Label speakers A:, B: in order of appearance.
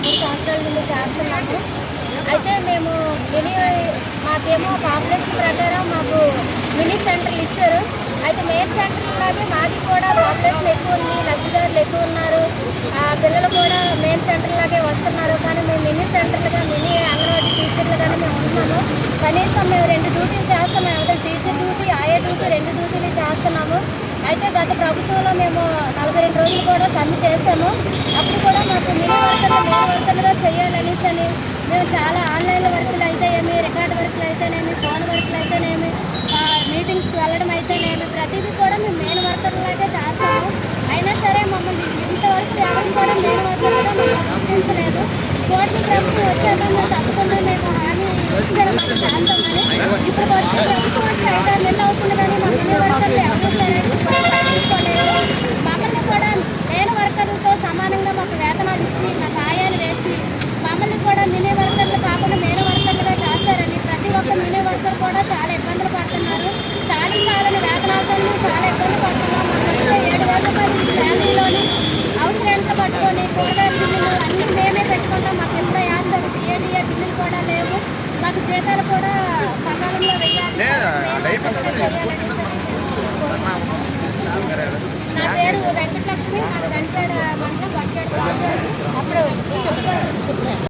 A: 3 సంవత్సరాల నుండి చేస్తున్నాము. అయితే మేము మాకేమో పాపులేషన్ ప్రకారం మాకు మినీ సెంటర్లు ఇచ్చారు. అయితే మెయిన్ సెంటర్లాగే మాది కూడా పాపులేషన్ ఎక్కువ ఉంది, లబ్ధిదారులు ఎక్కువ ఉన్నారు, పిల్లలు కూడా మెయిన్ సెంటర్లాగే వస్తున్నారు. కానీ మేము మినీ సెంటర్లుగా మినీ అంగన్వాడీ టీచర్లుగానే మేము ఉంటున్నాము. కనీసం మేము 2 డ్యూటీలు చేస్తున్నాము. అంటే టీచర్ డ్యూటీ, ఆయా డ్యూటీ 2 డ్యూటీలు చేస్తున్నాము. అయితే గత ప్రభుత్వంలో మేము 42 రోజులు కూడా సమ్మె చేసాము. అప్పుడు కూడా మాకు మినీ వర్కర్లుగా చేయాలనేసి మేము చాలా ఆన్లైన్ వర్కులు అయితేనేమి, రికార్డు వర్కులు అయితేనేమి, ఫోన్ వర్కులు అయితేనేమి, మీటింగ్స్కి వెళ్ళడం అయితేనేమి, ప్రతిదీ కూడా మేము మెయిన్ వర్కర్లాగే చేస్తాము. అయినా సరే మమ్మల్ని ఇంతవరకు ఎవరు కూడా మెయిన్ వర్కర్లుగా మేము గుర్తించలేదు. కోర్టు ప్రభుత్వం వచ్చాక మేము తప్పకుండా మేము హామీ ఇచ్చారు మాకు చేస్తామని. ఇప్పుడు వచ్చి ప్రభుత్వం వచ్చి 5-6 నెలలు అవుతుంది, కానీ మా మినీ వర్కర్లు ఎవరు సరే తీసుకోలేదు. మమ్మల్ని కూడా మెయిన్ వర్కర్లతో సమానంగా మాకు వేతనాలు ఇచ్చి మాకు ఆయాలు వేసి మమ్మల్ని కూడా మినీ వర్కర్లు కాకుండా మెయిన్ వర్కర్లుగా చేస్తారని ప్రతి ఒక్క మినీ వర్కర్ కూడా చాలా ఇబ్బందులు పడుతున్నారు. చాలని వేతనాలతో చాలా ఇబ్బంది పడుతున్నాం. మాకు వచ్చే 7,000 రూపాయలు శాలరీలోని అవసరానికి పట్టుకొని కూరగాయల బిల్లులు అన్నీ మేమే పెట్టుకుంటాం. మాకు ఎప్పుడో వేస్తారు. డిఏడిఏ బిల్లులు కూడా లేవు. మాకు జీతాలు కూడా సకాలంలో వేయాలి. నా పేరు వెంకటలక్ష్మి, నాకు గంటేడు మండలం గంటేడు. అప్పుడు